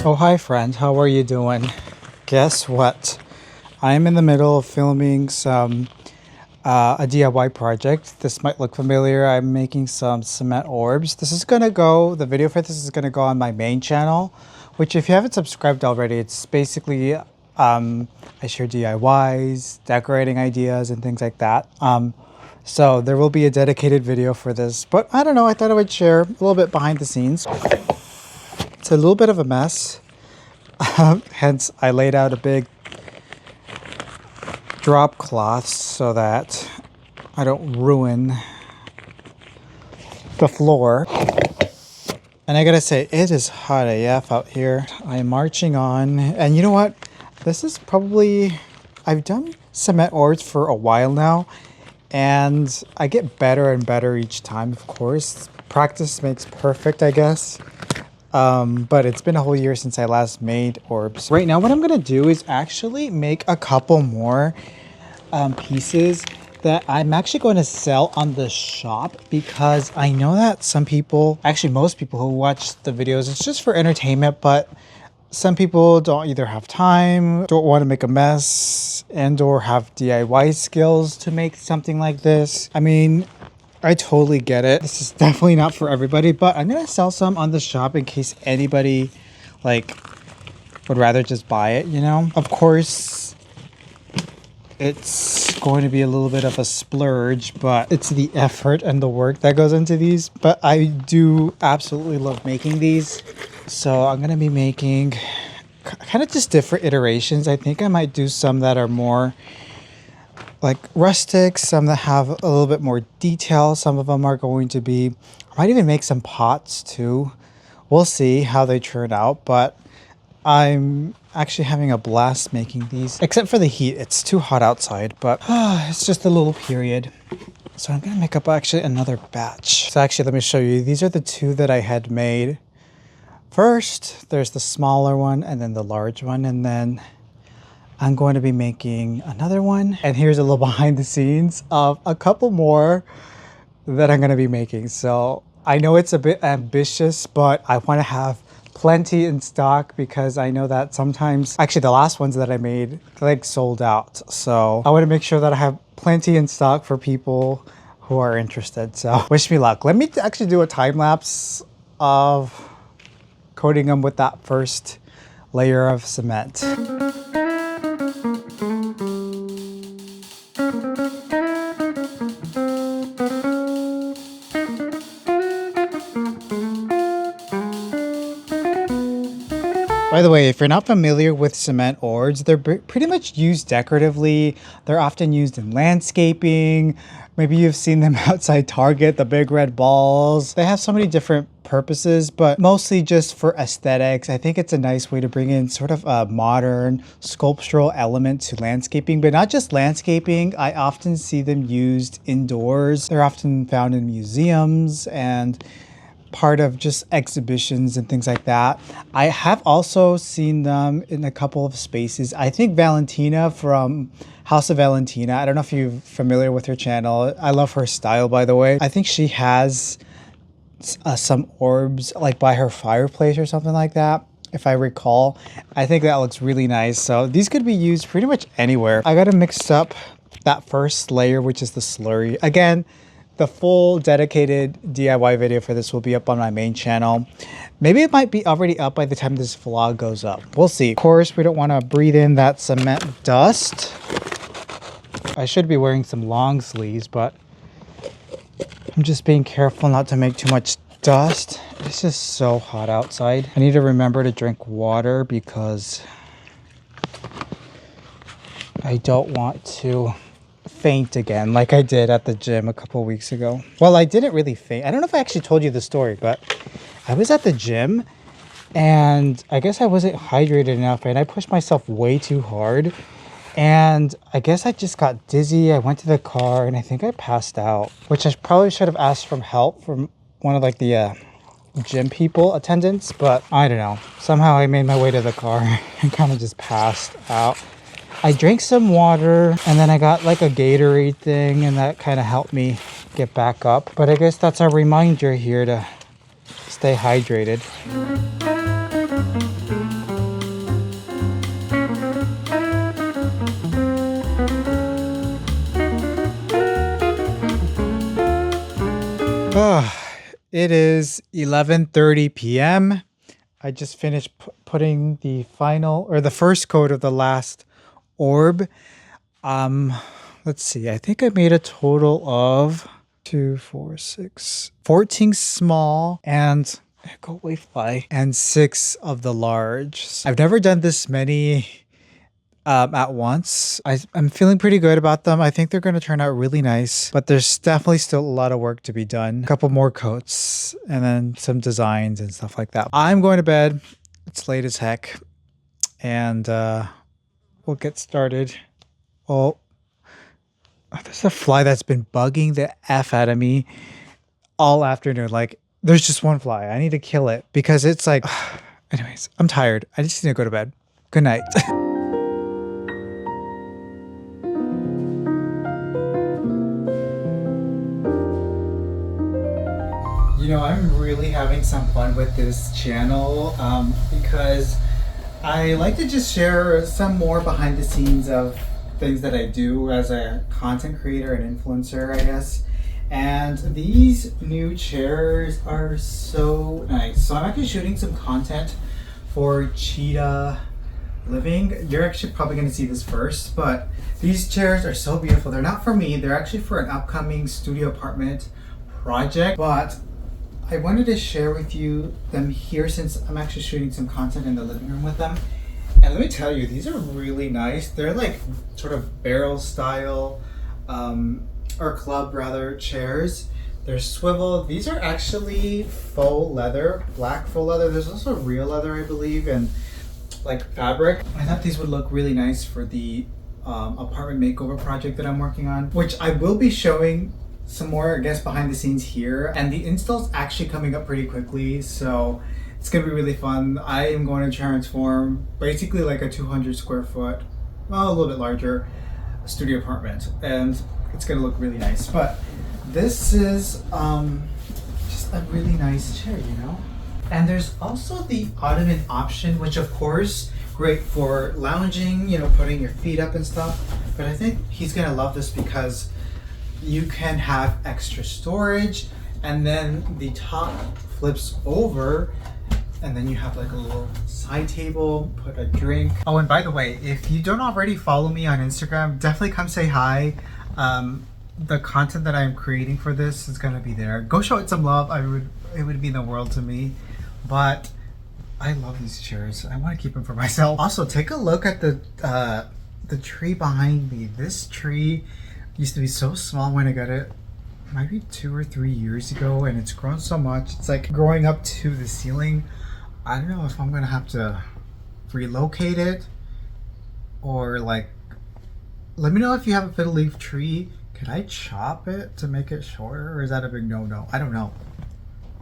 Oh, hi friend, how are you doing? Guess what? I'm in the middle of filming a DIY project. This might look familiar. I'm making some cement orbs. The video for this is gonna go on my main channel, which if you haven't subscribed already, it's basically, I share DIYs, decorating ideas and things like that. So there will be a dedicated video for this, but I don't know, I thought I would share a little bit behind the scenes. It's a little bit of a mess. Hence, I laid out a big drop cloth so that I don't ruin the floor. And I gotta say, it is hot AF out here. I'm marching on. And you know what? This is probably... I've done cement orbs for a while now. And I get better and better each time, of course. Practice makes perfect, I guess. But it's been a whole year since I last made orbs. Right now, what I'm gonna do is actually make a couple more pieces that I'm actually going to sell on the shop, because I know that some people, actually most people who watch the videos, it's just for entertainment, but some people don't either have time, don't want to make a mess, and or have DIY skills to make something like this. I mean, I totally get it. This is definitely not for everybody, but I'm gonna sell some on the shop in case anybody like would rather just buy it, you know? Of course, it's going to be a little bit of a splurge, but it's the effort and the work that goes into these. But I do absolutely love making these. So I'm gonna be making kind of just different iterations. I think I might do some that are more like rustic, some that have a little bit more detail. Some of them are going to be, I might even make some pots too. We'll see how they turn out, but I'm actually having a blast making these, except for the heat. It's too hot outside, but it's just a little period. So I'm gonna make up actually another batch. So actually, let me show you. These are the two that I had made. First, there's the smaller one and then the large one, and then I'm going to be making another one. And here's a little behind the scenes of a couple more that I'm going to be making. So I know it's a bit ambitious, but I want to have plenty in stock, because I know that sometimes, actually the last ones that I made like sold out. So I want to make sure that I have plenty in stock for people who are interested. So wish me luck. Let me actually do a time lapse of coating them with that first layer of cement. By the way, if you're not familiar with cement orbs, they're pretty much used decoratively. They're often used in landscaping. Maybe you've seen them outside Target, the big red balls. They have so many different purposes, but mostly just for aesthetics. I think it's a nice way to bring in sort of a modern sculptural element to landscaping, but not just landscaping. I often see them used indoors. They're often found in museums and part of just exhibitions and things like that. I have also seen them in a couple of spaces. I think Valentina from House of Valentina, I don't know if you're familiar with her channel. I love her style, by the way. I think she has some orbs like by her fireplace or something like that, if I recall. I think that looks really nice. So these could be used pretty much anywhere. I gotta mix up that first layer, which is the slurry. Again, the full dedicated DIY video for this will be up on my main channel. Maybe it might be already up by the time this vlog goes up. We'll see. Of course, we don't want to breathe in that cement dust. I should be wearing some long sleeves, but I'm just being careful not to make too much dust. It's just so hot outside. I need to remember to drink water because I don't want to faint again like I did at the gym a couple weeks ago. Well, I didn't really faint. I don't know if I actually told you the story, but I was at the gym and I guess I wasn't hydrated enough and I pushed myself way too hard. And I guess I just got dizzy. I went to the car and I think I passed out, which I probably should have asked for help from one of like the gym people, attendants, but I don't know. Somehow I made my way to the car and kind of just passed out. I drank some water and then I got like a Gatorade thing and that kind of helped me get back up. But I guess that's a reminder here to stay hydrated. It is 11:30 p.m. I just finished putting the final or the first coat of the last orb. Um, let's see. I think I made a total of 2, 4, 6, 14 small and go away fly and 6 of the large. I've never done this many at once. I'm feeling pretty good about them. I think they're going to turn out really nice, but there's definitely still a lot of work to be done. A couple more coats and then some designs and stuff like that. I'm going to bed. It's late as heck, and we'll get started. Oh, there's a fly that's been bugging the F out of me all afternoon. Like, there's just one fly. I need to kill it because it's like, anyways, I'm tired. I just need to go to bed. Good night. You know, I'm really having some fun with this channel because I like to just share some more behind the scenes of things that I do as a content creator and influencer, I guess. And these new chairs are so nice. So I'm actually shooting some content for Cheetah Living. You're actually probably going to see this first, but these chairs are so beautiful. They're not for me. They're actually for an upcoming studio apartment project, but I wanted to share with you them here since I'm actually shooting some content in the living room with them. And let me tell you, these are really nice. They're like sort of barrel style, or club rather, chairs. They're swivel. These are actually faux leather, black faux leather. There's also real leather, I believe, and like fabric. I thought these would look really nice for the apartment makeover project that I'm working on, which I will be showing some more, I guess, behind the scenes here. And the install's actually coming up pretty quickly, so it's gonna be really fun. I am going to transform basically like a 200 square foot, well, a little bit larger studio apartment, and it's gonna look really nice. But this is just a really nice chair, you know? And there's also the ottoman option, which of course, great for lounging, you know, putting your feet up and stuff. But I think he's gonna love this because you can have extra storage, and then the top flips over, and then you have like a little side table, put a drink. Oh, and by the way, if you don't already follow me on Instagram, definitely come say hi. The content that I'm creating for this is gonna be there. Go show it some love. It would mean the world to me. But I love these chairs. I want to keep them for myself. Also, take a look at the tree behind me. This tree used to be so small when I got it maybe 2 or 3 years ago, and it's grown so much. It's like growing up to the ceiling. I don't know if I'm gonna have to relocate it or like, let me know if you have a fiddle leaf tree. Could I chop it to make it shorter, or is that a big no-no? I don't know.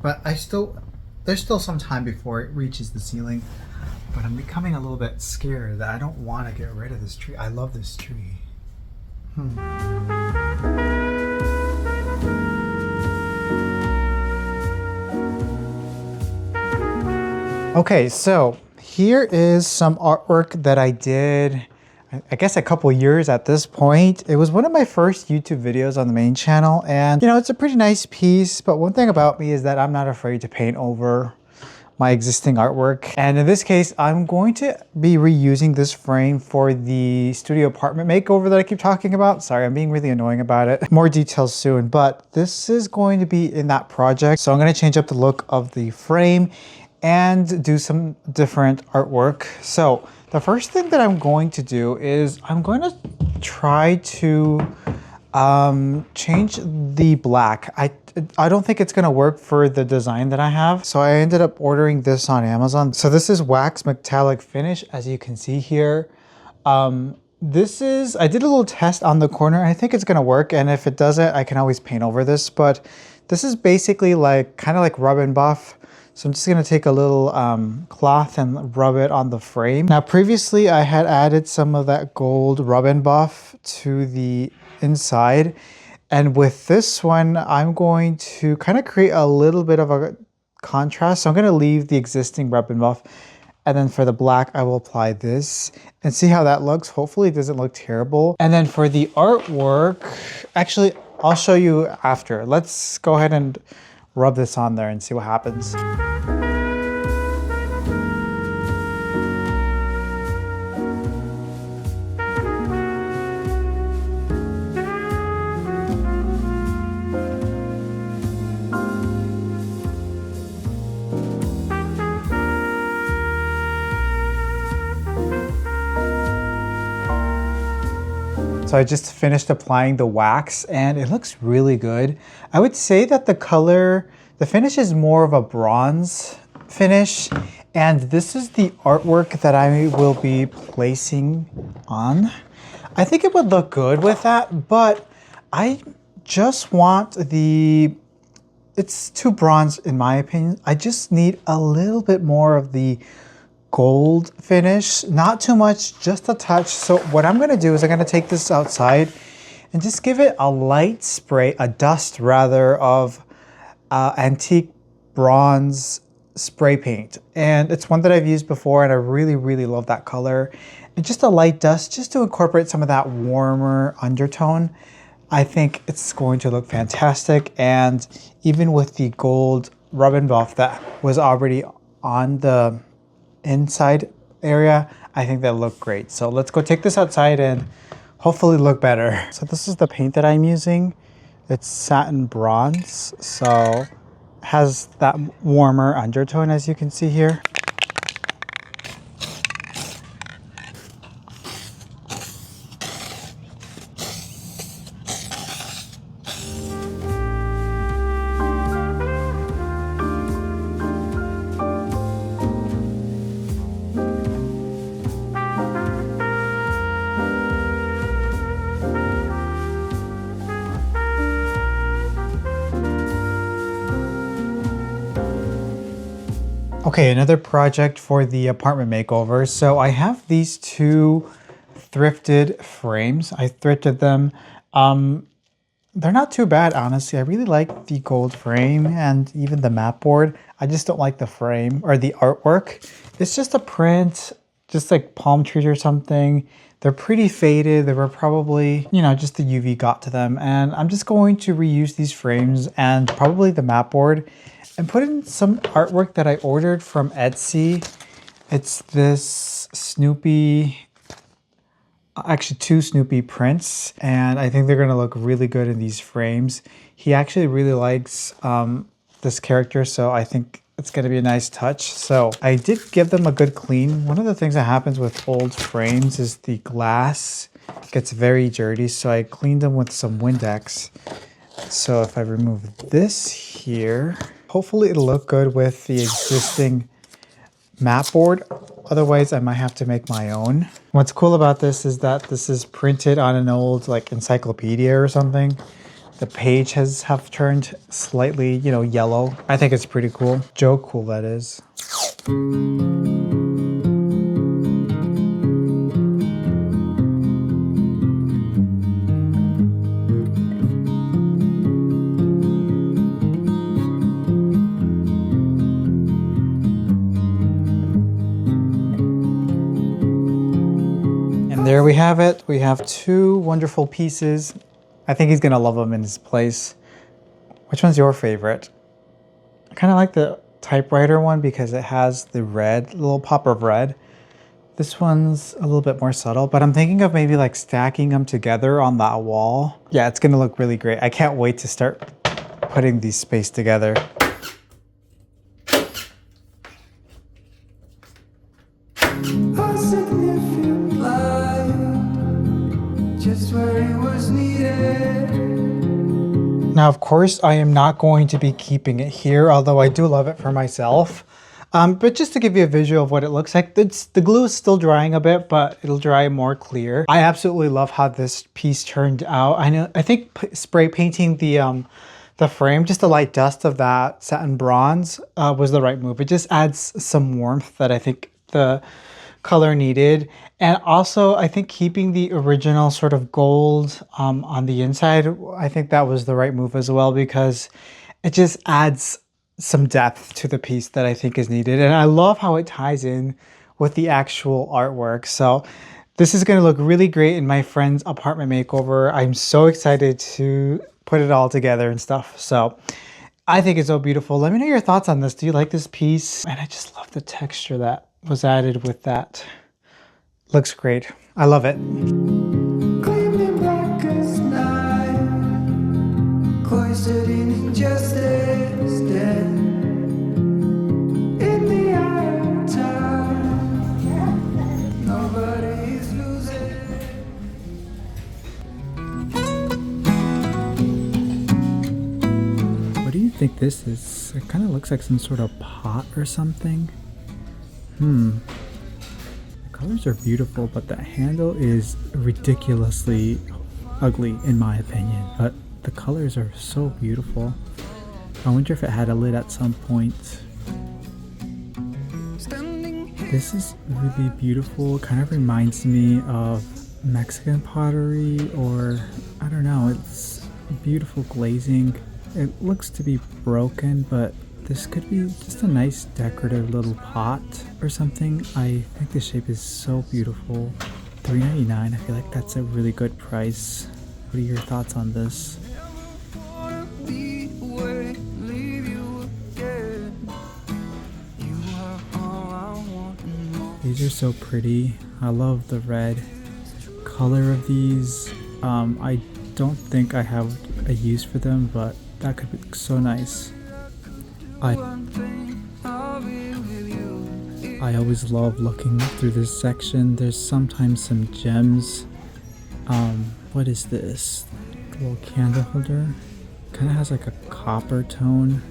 But there's still some time before it reaches the ceiling. But I'm becoming a little bit scared that I don't want to get rid of this tree. I love this tree. Okay, so here is some artwork that I did, I guess a couple years at this point. It was one of my first YouTube videos on the main channel, and you know, it's a pretty nice piece, but one thing about me is that I'm not afraid to paint over my existing artwork. And in this case, I'm going to be reusing this frame for the studio apartment makeover that I keep talking about. Sorry, I'm being really annoying about it. More details soon, but this is going to be in that project. So I'm going to change up the look of the frame and do some different artwork. So the first thing that I'm going to do is I'm going to try to change the black. I don't think it's gonna work for the design that I have. So I ended up ordering this on Amazon. So this is wax metallic finish, as you can see here. I did a little test on the corner. I think it's gonna work. And if it doesn't, I can always paint over this. But this is basically like, kind of like rub and buff. So I'm just gonna take a little cloth and rub it on the frame. Now previously I had added some of that gold rub and buff to the inside. And with this one, I'm going to kind of create a little bit of a contrast. So I'm going to leave the existing rub and buff. And then for the black, I will apply this and see how that looks. Hopefully it doesn't look terrible. And then for the artwork, actually, I'll show you after. Let's go ahead and rub this on there and see what happens. So I just finished applying the wax and it looks really good. I would say that the finish is more of a bronze finish, and this is the artwork that I will be placing on. I think it would look good with that, but I just want it's too bronze in my opinion. I just need a little bit more of the gold finish, not too much, just a touch. So what I'm gonna do is I'm gonna take this outside and just give it a light spray, a dust rather, of antique bronze spray paint. And it's one that I've used before and I really, really love that color. And just a light dust just to incorporate some of that warmer undertone. I think it's going to look fantastic. And even with the gold rub and buff that was already on the inside area, I think that looked great. So let's go take this outside and hopefully look better. So this is the paint that I'm using. It's satin bronze, so it has that warmer undertone as you can see here. Okay, another project for the apartment makeover. So I have these two thrifted frames. I thrifted them. They're not too bad, honestly. I really like the gold frame and even the mat board. I just don't like the frame or the artwork. It's just a print, just like palm trees or something. They're pretty faded. They were probably, you know, just the UV got to them. And I'm just going to reuse these frames and probably the mat board and put in some artwork that I ordered from Etsy. It's this Snoopy, actually two Snoopy prints, and I think they're gonna look really good in these frames. He actually really likes this character, so I think it's gonna be a nice touch. So I did give them a good clean. One of the things that happens with old frames is the glass gets very dirty, so I cleaned them with some Windex. So if I remove this here, hopefully it'll look good with the existing mat board. Otherwise, I might have to make my own. What's cool about this is that this is printed on an old like encyclopedia or something. The page have turned slightly, you know, yellow. I think it's pretty cool. Joe cool, that is. There we have it. We have two wonderful pieces. I think he's gonna love them in his place. Which one's your favorite? I kind of like the typewriter one because it has the red, little pop of red. This one's a little bit more subtle, but I'm thinking of maybe like stacking them together on that wall. Yeah, it's gonna look really great. I can't wait to start putting these spaced together. Now, of course, I am not going to be keeping it here, although I do love it for myself. But just to give you a visual of what it looks like, the glue is still drying a bit, but it'll dry more clear. I absolutely love how this piece turned out. I think spray painting the frame, just a light dust of that satin bronze was the right move. It just adds some warmth that I think the color needed. And also, I think keeping the original sort of gold on the inside, I think that was the right move as well, because it just adds some depth to the piece that I think is needed. And I love how it ties in with the actual artwork. So this is going to look really great in my friend's apartment makeover. I'm so excited to put it all together and stuff. So I think it's so beautiful. Let me know your thoughts on this. Do you like this piece? And I just love the texture that was added with that. Looks great. I love it. Gleaming black as night, cloistered in injustice, dead in the eye of time. Nobody's losing. What do you think this is? It kind of looks like some sort of pot or something. The colors are beautiful, but the handle is ridiculously ugly in my opinion. But the colors are so beautiful. I wonder if it had a lid at some point. This is really beautiful. It kind of reminds me of Mexican pottery, or I don't know, it's beautiful glazing. It looks to be broken, but this could be just a nice decorative little pot or something. I think the shape is so beautiful. $3.99, I feel like that's a really good price. What are your thoughts on this? These are so pretty. I love the red color of these. I don't think I have a use for them, but that could be so nice. I always love looking through this section. There's sometimes some gems. What is this? A little candle holder. Kind of has like a copper tone.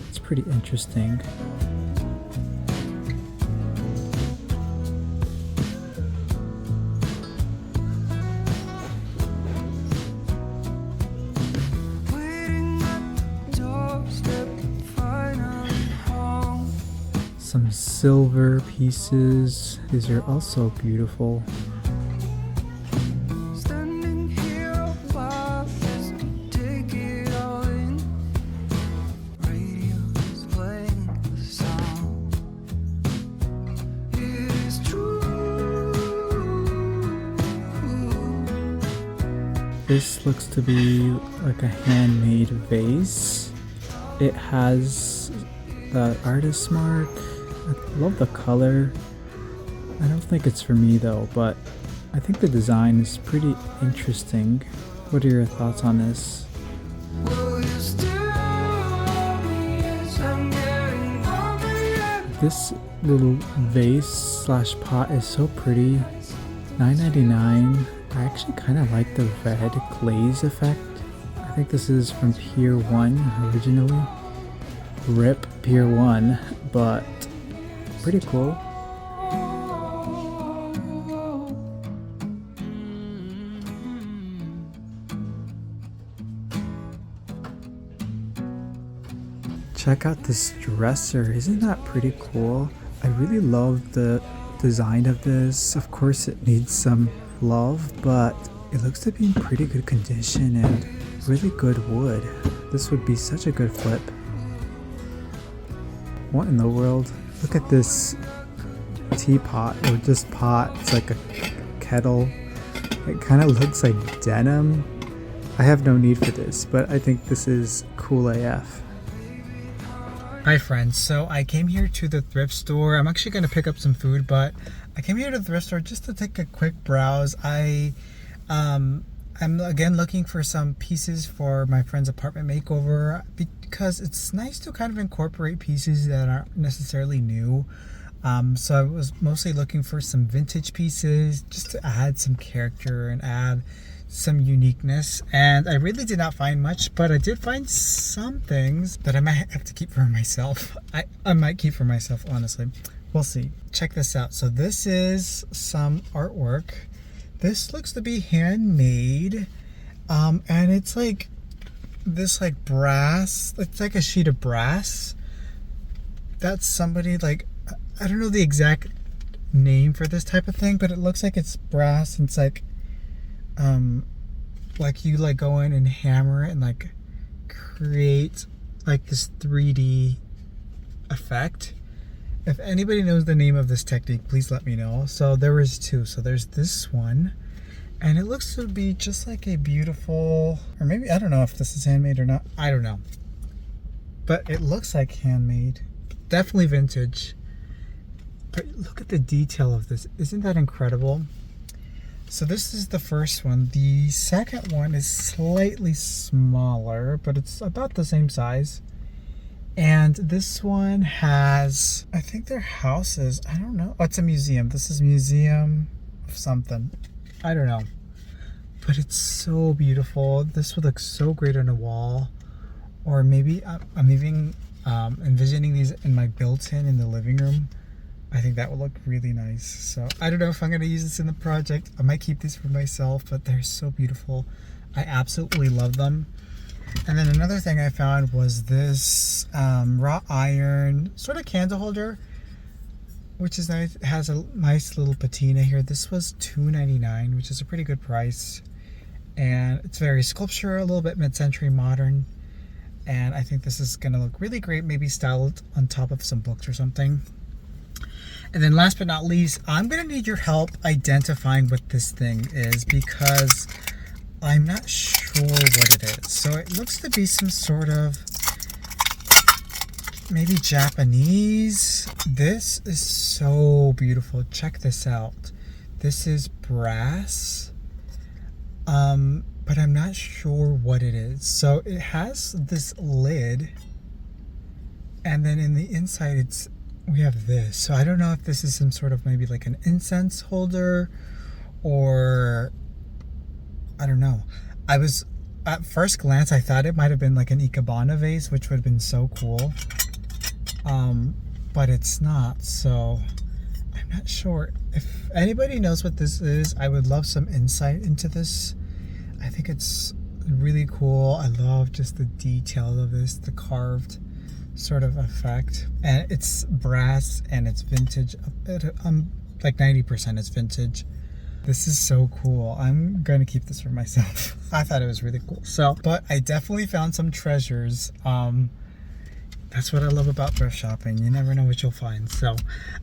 It's pretty interesting. Some silver pieces. These are also beautiful. Standing here a while, take it all in. Radio's playing the song. It is true. This looks to be like a handmade vase. It has the artist mark. I love the color. I don't think it's for me though, but I think the design is pretty interesting. What are your thoughts on this? Will you still love me as I'm getting older? This little vase slash pot is so pretty. $9.99. I actually kind of like the red glaze effect. I think this is from Pier 1 originally. Rip Pier 1, but pretty cool. Check out this dresser. Isn't that pretty cool? I really love the design of this. Of course it needs some love, but it looks to be in pretty good condition and really good wood. This would be such a good flip. What in the world? Look at this teapot, or just pot. It's like a kettle. It kind of looks like denim. I have no need for this, but I think this is cool AF. Hi friends, so I came here to the thrift store. I'm actually going to pick up some food, but I came here to the thrift store just to take a quick browse. I'm again looking for some pieces for my friend's apartment makeover, because it's nice to kind of incorporate pieces that aren't necessarily new. So I was mostly looking for some vintage pieces just to add some character and add some uniqueness, and I really did not find much, but I did find some things that I might have to keep for myself. I might keep for myself, honestly. We'll see. Check this out. So this is some artwork. This looks to be handmade, and it's like this like brass. It's like a sheet of brass. That's somebody, like, I don't know the exact name for this type of thing, but it looks like it's brass, and it's like you like go in and hammer it and like create like this 3D effect. If anybody knows the name of this technique, please let me know. So there was two. So there's this one, And it looks to be just like a beautiful, or maybe, I don't know if this is handmade or not. I don't know. But it looks like handmade. Definitely vintage. But look at the detail of this. Isn't that incredible? So this is the first one. The second one is slightly smaller, but it's about the same size. And this one has, I think they're houses. I don't know. Oh, it's a museum. This is museum of something. I don't know. But it's so beautiful. This would look so great on a wall. Or maybe I'm even envisioning these in my built-in in the living room. I think that would look really nice. So I don't know if I'm going to use this in the project. I might keep these for myself, but they're so beautiful. I absolutely love them. And then another thing I found was this wrought iron sort of candle holder, which is nice. It has a nice little patina here. This was $2.99, which is a pretty good price. And it's very sculptural, a little bit mid-century modern. And I think this is going to look really great, maybe styled on top of some books or something. And then last but not least, I'm going to need your help identifying what this thing is because I'm not sure what it is. So it looks to be some sort of maybe Japanese. This is so beautiful. Check this out. This is brass. But I'm not sure what it is. So it has this lid. And then in the inside we have this. So I don't know if this is some sort of maybe like an incense holder or I don't know. At first glance I thought it might have been like an Ikebana vase, which would have been so cool. But it's not. So I'm not sure. If anybody knows what this is, I would love some insight into this. I think it's really cool. I love just the detail of this, the carved sort of effect. And it's brass and it's vintage. Like 90% is vintage. This is so cool. I'm going to keep this for myself. I thought it was really cool. So, but I definitely found some treasures. That's what I love about thrift shopping. You never know what you'll find. So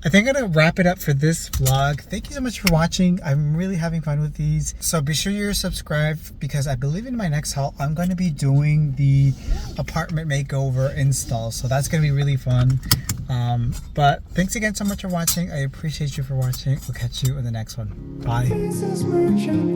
I think I'm going to wrap it up for this vlog. Thank you so much for watching. I'm really having fun with these. So be sure you're subscribed because I believe in my next haul, I'm going to be doing the apartment makeover install. So that's going to be really fun. But thanks again so much for watching. I appreciate you for watching. We'll catch you in the next one. Bye. Faces merchant